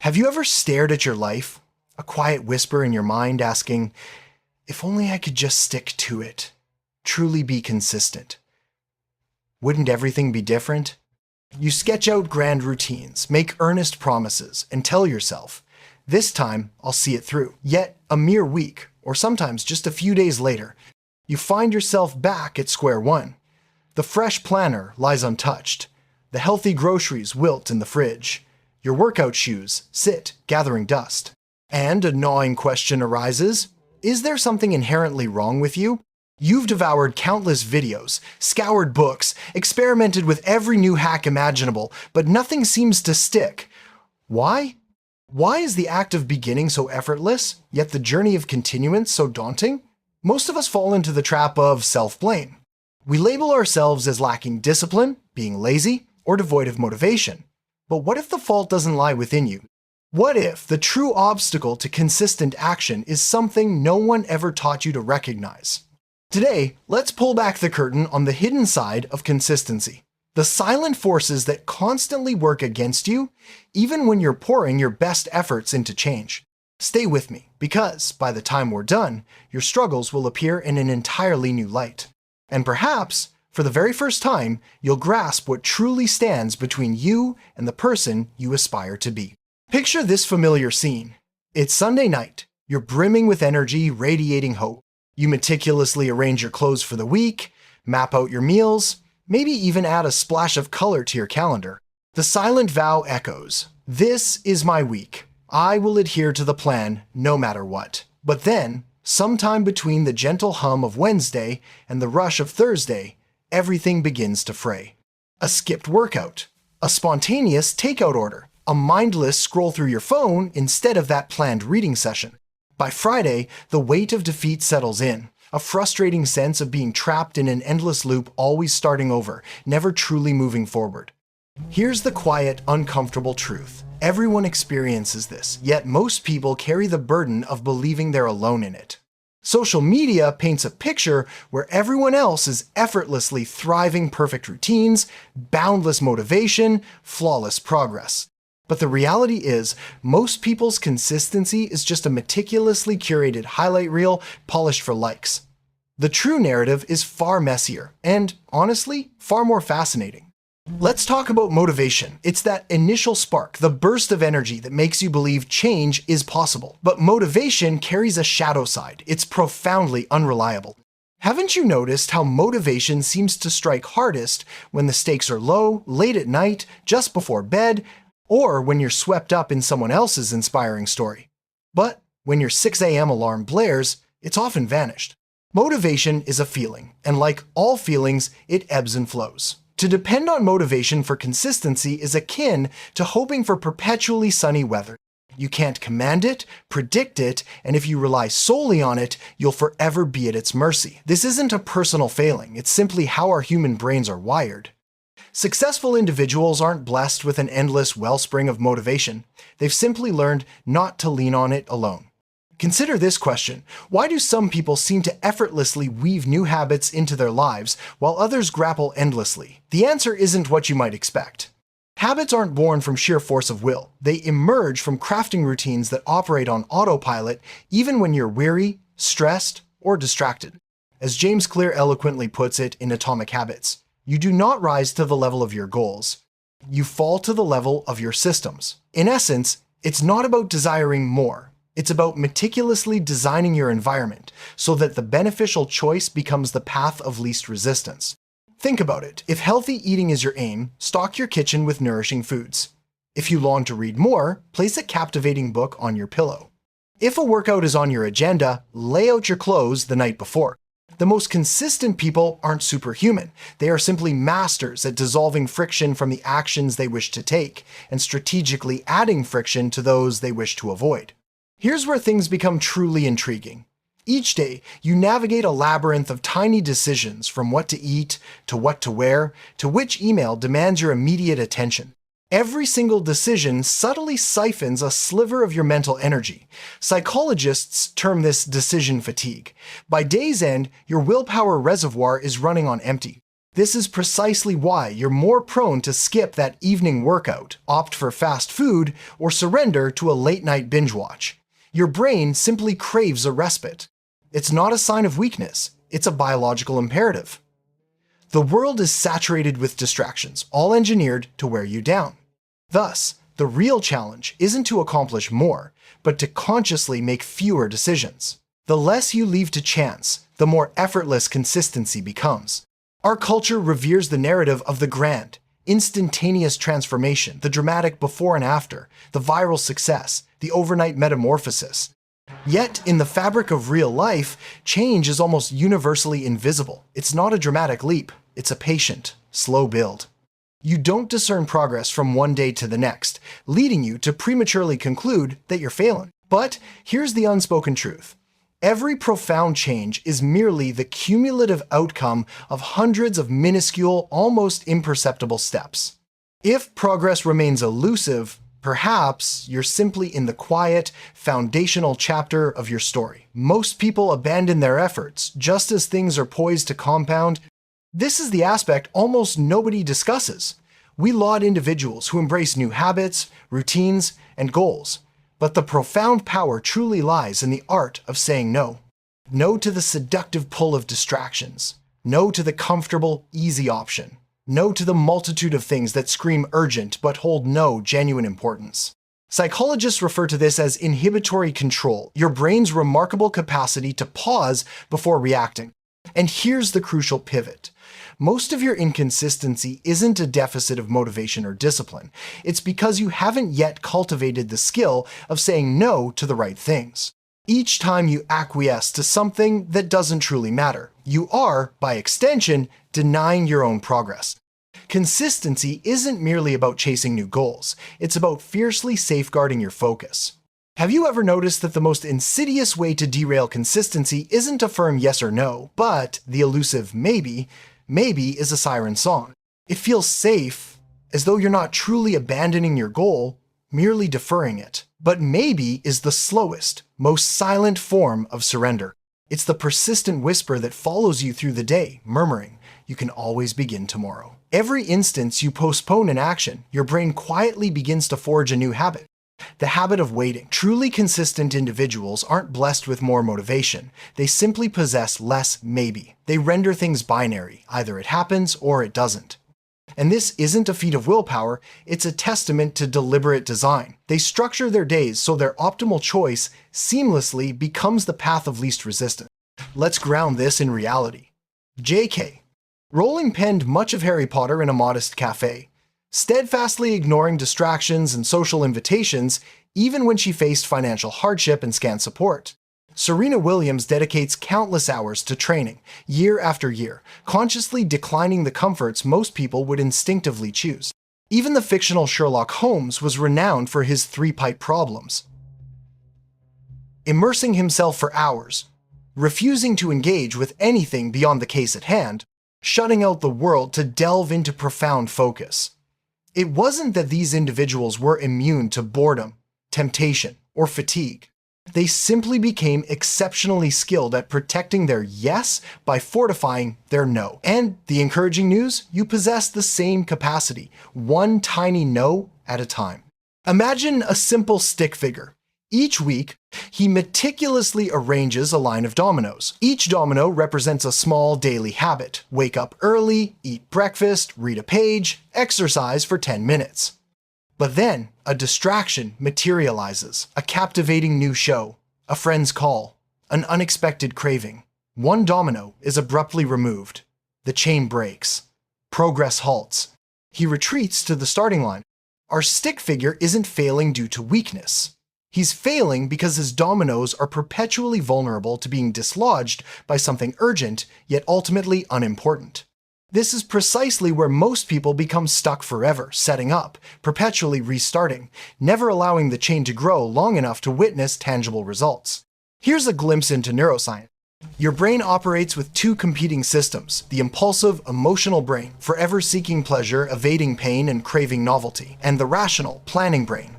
Have you ever stared at your life, a quiet whisper in your mind asking, if only I could just stick to it, truly be consistent? Wouldn't everything be different? You sketch out grand routines, make earnest promises, and tell yourself, this time I'll see it through. Yet, a mere week, or sometimes just a few days later, you find yourself back at square one. The fresh planner lies untouched. The healthy groceries wilt in the fridge. Your workout shoes sit gathering dust. And a gnawing question arises, is there something inherently wrong with you? You've devoured countless videos, scoured books, experimented with every new hack imaginable, but nothing seems to stick. Why? Why is the act of beginning so effortless, yet the journey of continuance so daunting? Most of us fall into the trap of self-blame. We label ourselves as lacking discipline, being lazy, or devoid of motivation. But what if the fault doesn't lie within you? What if the true obstacle to consistent action is something no one ever taught you to recognize? Today, let's pull back the curtain on the hidden side of consistency. The silent forces that constantly work against you, even when you're pouring your best efforts into change. Stay with me, because by the time we're done, your struggles will appear in an entirely new light. And perhaps, for the very first time, you'll grasp what truly stands between you and the person you aspire to be. Picture this familiar scene. It's Sunday night. You're brimming with energy, radiating hope. You meticulously arrange your clothes for the week, map out your meals, maybe even add a splash of color to your calendar. The silent vow echoes. This is my week. I will adhere to the plan no matter what. But then, sometime between the gentle hum of Wednesday and the rush of Thursday, everything begins to fray. A skipped workout, a spontaneous takeout order, a mindless scroll through your phone instead of that planned reading session. By Friday, the weight of defeat settles in, a frustrating sense of being trapped in an endless loop, always starting over, never truly moving forward. Here's the quiet, uncomfortable truth. Everyone experiences this, yet most people carry the burden of believing they're alone in it. Social media paints a picture where everyone else is effortlessly thriving perfect routines, boundless motivation, flawless progress. But the reality is, most people's consistency is just a meticulously curated highlight reel polished for likes. The true narrative is far messier, and honestly, far more fascinating. Let's talk about motivation. It's that initial spark, the burst of energy that makes you believe change is possible. But motivation carries a shadow side. It's profoundly unreliable. Haven't you noticed how motivation seems to strike hardest when the stakes are low, late at night, just before bed, or when you're swept up in someone else's inspiring story? But when your 6 a.m. alarm blares, it's often vanished. Motivation is a feeling, and like all feelings, it ebbs and flows. To depend on motivation for consistency is akin to hoping for perpetually sunny weather. You can't command it, predict it, and if you rely solely on it, you'll forever be at its mercy. This isn't a personal failing, it's simply how our human brains are wired. Successful individuals aren't blessed with an endless wellspring of motivation. They've simply learned not to lean on it alone. Consider this question. Why do some people seem to effortlessly weave new habits into their lives while others grapple endlessly? The answer isn't what you might expect. Habits aren't born from sheer force of will. They emerge from crafting routines that operate on autopilot even when you're weary, stressed, or distracted. As James Clear eloquently puts it in Atomic Habits, you do not rise to the level of your goals. You fall to the level of your systems. In essence, it's not about desiring more. It's about meticulously designing your environment so that the beneficial choice becomes the path of least resistance. Think about it. If healthy eating is your aim, stock your kitchen with nourishing foods. If you long to read more, place a captivating book on your pillow. If a workout is on your agenda, lay out your clothes the night before. The most consistent people aren't superhuman. They are simply masters at dissolving friction from the actions they wish to take and strategically adding friction to those they wish to avoid. Here's where things become truly intriguing. Each day, you navigate a labyrinth of tiny decisions, from what to eat, to what to wear, to which email demands your immediate attention. Every single decision subtly siphons a sliver of your mental energy. Psychologists term this decision fatigue. By day's end, your willpower reservoir is running on empty. This is precisely why you're more prone to skip that evening workout, opt for fast food, or surrender to a late-night binge watch. Your brain simply craves a respite. It's not a sign of weakness, it's a biological imperative. The world is saturated with distractions, all engineered to wear you down. Thus, the real challenge isn't to accomplish more, but to consciously make fewer decisions. The less you leave to chance, the more effortless consistency becomes. Our culture reveres the narrative of the grand, instantaneous transformation, the dramatic before and after, the viral success, the overnight metamorphosis. Yet, in the fabric of real life, change is almost universally invisible. It's not a dramatic leap, it's a patient, slow build. You don't discern progress from one day to the next, leading you to prematurely conclude that you're failing. But here's the unspoken truth. Every profound change is merely the cumulative outcome of hundreds of minuscule, almost imperceptible steps. If progress remains elusive, perhaps you're simply in the quiet, foundational chapter of your story. Most people abandon their efforts just as things are poised to compound. This is the aspect almost nobody discusses. We laud individuals who embrace new habits, routines, and goals. But the profound power truly lies in the art of saying no. No to the seductive pull of distractions. No to the comfortable, easy option. No to the multitude of things that scream urgent but hold no genuine importance. Psychologists refer to this as inhibitory control, your brain's remarkable capacity to pause before reacting. And here's the crucial pivot. Most of your inconsistency isn't a deficit of motivation or discipline. It's because you haven't yet cultivated the skill of saying no to the right things. Each time you acquiesce to something that doesn't truly matter, you are, by extension, denying your own progress. Consistency isn't merely about chasing new goals. It's about fiercely safeguarding your focus. Have you ever noticed that the most insidious way to derail consistency isn't a firm yes or no, but the elusive maybe? Maybe is a siren song. It feels safe, as though you're not truly abandoning your goal, merely deferring it. But maybe is the slowest, most silent form of surrender. It's the persistent whisper that follows you through the day, murmuring, "You can always begin tomorrow." Every instance you postpone an action, your brain quietly begins to forge a new habit. The habit of waiting. Truly consistent individuals aren't blessed with more motivation. They simply possess less maybe. They render things binary. Either it happens or it doesn't. And this isn't a feat of willpower, it's a testament to deliberate design. They structure their days so their optimal choice seamlessly becomes the path of least resistance. Let's ground this in reality. J.K. Rowling penned much of Harry Potter in a modest cafe, steadfastly ignoring distractions and social invitations even when she faced financial hardship and scant support. Serena Williams dedicates countless hours to training, year after year, consciously declining the comforts most people would instinctively choose. Even the fictional Sherlock Holmes was renowned for his three-pipe problems. Immersing himself for hours, refusing to engage with anything beyond the case at hand, shutting out the world to delve into profound focus. It wasn't that these individuals were immune to boredom, temptation, or fatigue. They simply became exceptionally skilled at protecting their yes by fortifying their no. And the encouraging news? You possess the same capacity, one tiny no at a time. Imagine a simple stick figure. Each week, he meticulously arranges a line of dominoes. Each domino represents a small daily habit. Wake up early, eat breakfast, read a page, exercise for 10 minutes. But then, a distraction materializes. A captivating new show, a friend's call, an unexpected craving. One domino is abruptly removed. The chain breaks. Progress halts. He retreats to the starting line. Our stick figure isn't failing due to weakness. He's failing because his dominoes are perpetually vulnerable to being dislodged by something urgent, yet ultimately unimportant. This is precisely where most people become stuck forever, setting up, perpetually restarting, never allowing the chain to grow long enough to witness tangible results. Here's a glimpse into neuroscience. Your brain operates with two competing systems, the impulsive, emotional brain, forever seeking pleasure, evading pain, and craving novelty, and the rational, planning brain,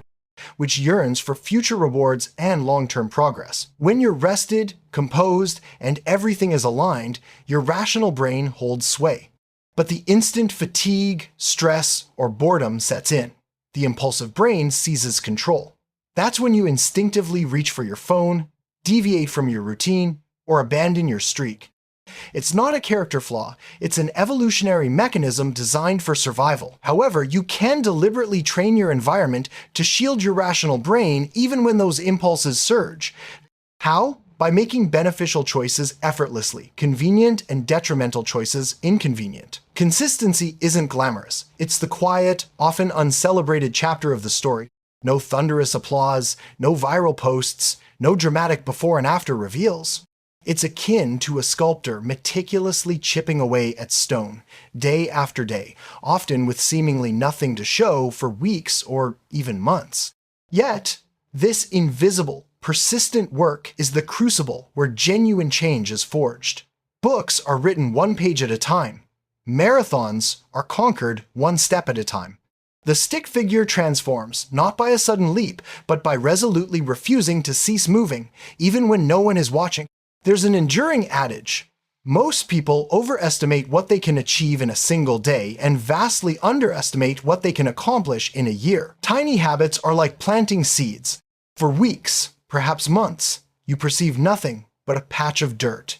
which yearns for future rewards and long-term progress. When you're rested, composed, and everything is aligned, your rational brain holds sway. But the instant fatigue, stress, or boredom sets in. The impulsive brain seizes control. That's when you instinctively reach for your phone, deviate from your routine, or abandon your streak. It's not a character flaw, it's an evolutionary mechanism designed for survival. However, you can deliberately train your environment to shield your rational brain even when those impulses surge. How? By making beneficial choices effortlessly, convenient and detrimental choices inconvenient. Consistency isn't glamorous. It's the quiet, often uncelebrated chapter of the story. No thunderous applause, no viral posts, no dramatic before and after reveals. It's akin to a sculptor meticulously chipping away at stone, day after day, often with seemingly nothing to show for weeks or even months. Yet, this invisible, persistent work is the crucible where genuine change is forged. Books are written one page at a time. Marathons are conquered one step at a time. The stick figure transforms, not by a sudden leap, but by resolutely refusing to cease moving, even when no one is watching. There's an enduring adage. Most people overestimate what they can achieve in a single day and vastly underestimate what they can accomplish in a year. Tiny habits are like planting seeds. For weeks, perhaps months, you perceive nothing but a patch of dirt.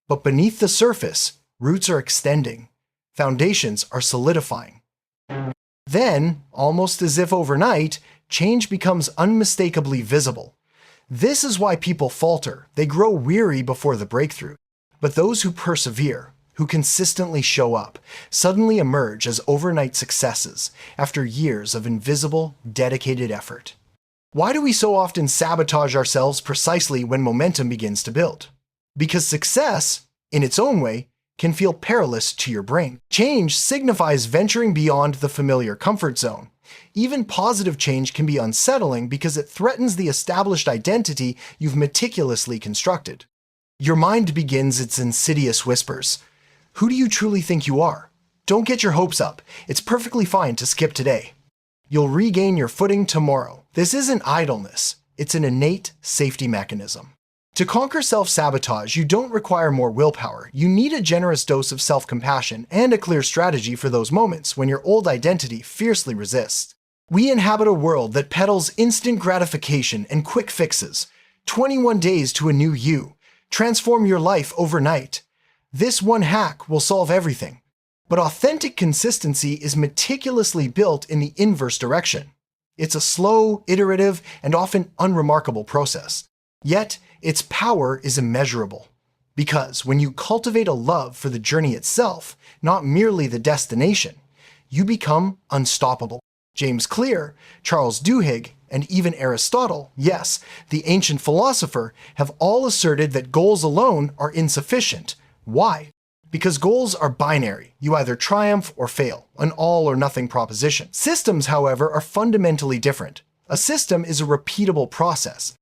But beneath the surface, roots are extending. Foundations are solidifying. Then, almost as if overnight, change becomes unmistakably visible. This is why people falter. They grow weary before the breakthrough. But those who persevere, who consistently show up, suddenly emerge as overnight successes after years of invisible, dedicated effort. Why do we so often sabotage ourselves precisely when momentum begins to build? Because success, in its own way, can feel perilous to your brain. Change signifies venturing beyond the familiar comfort zone. Even positive change can be unsettling because it threatens the established identity you've meticulously constructed. Your mind begins its insidious whispers. Who do you truly think you are? Don't get your hopes up. It's perfectly fine to skip today. You'll regain your footing tomorrow. This isn't idleness. It's an innate safety mechanism. To conquer self-sabotage, you don't require more willpower. You need a generous dose of self-compassion and a clear strategy for those moments when your old identity fiercely resists. We inhabit a world that peddles instant gratification and quick fixes. 21 days to a new you. Transform your life overnight. This one hack will solve everything. But authentic consistency is meticulously built in the inverse direction. It's a slow, iterative, and often unremarkable process. Yet, its power is immeasurable. Because when you cultivate a love for the journey itself, not merely the destination, you become unstoppable. James Clear, Charles Duhigg, and even Aristotle, yes, the ancient philosopher, have all asserted that goals alone are insufficient. Why? Because goals are binary. You either triumph or fail, an all or nothing proposition. Systems, however, are fundamentally different. A system is a repeatable process.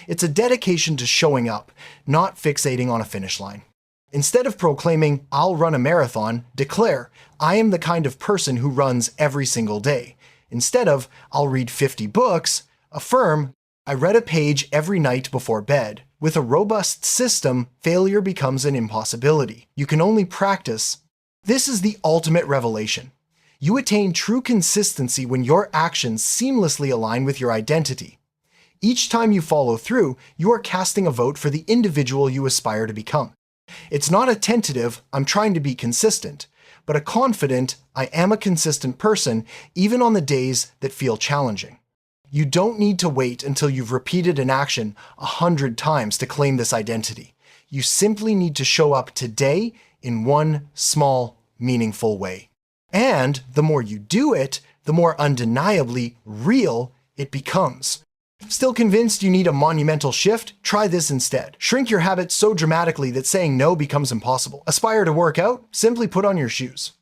It's a dedication to showing up, not fixating on a finish line. Instead of proclaiming, "I'll run a marathon," declare, "I am the kind of person who runs every single day." Instead of, "I'll read 50 books," affirm, "I read a page every night before bed." With a robust system, failure becomes an impossibility. You can only practice. This is the ultimate revelation. You attain true consistency when your actions seamlessly align with your identity. Each time you follow through, you are casting a vote for the individual you aspire to become. It's not a tentative, "I'm trying to be consistent," but a confident, "I am a consistent person," even on the days that feel challenging. You don't need to wait until you've repeated an action 100 times to claim this identity. You simply need to show up today in one small, meaningful way. And the more you do it, the more undeniably real it becomes. Still convinced you need a monumental shift? Try this instead. Shrink your habits so dramatically that saying no becomes impossible. Aspire to work out? Simply put on your shoes.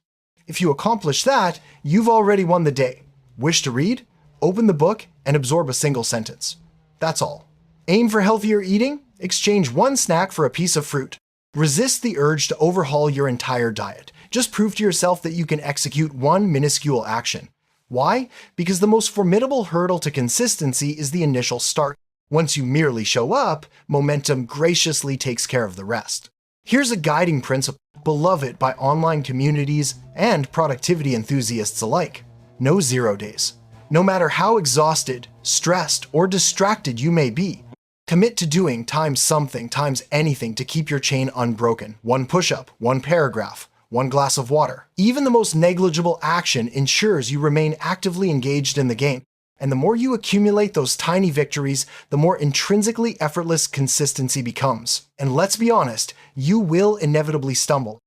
If you accomplish that, you've already won the day. Wish to read? Open the book and absorb a single sentence. That's all. Aim for healthier eating? Exchange one snack for a piece of fruit. Resist the urge to overhaul your entire diet. Just prove to yourself that you can execute one minuscule action. Why? Because the most formidable hurdle to consistency is the initial start. Once you merely show up, momentum graciously takes care of the rest. Here's a guiding principle beloved by online communities and productivity enthusiasts alike. No 0 days. No matter how exhausted, stressed, or distracted you may be, commit to doing times something times anything to keep your chain unbroken. One push-up, one paragraph, one glass of water. Even the most negligible action ensures you remain actively engaged in the game. And the more you accumulate those tiny victories, the more intrinsically effortless consistency becomes. And let's be honest, you will inevitably stumble.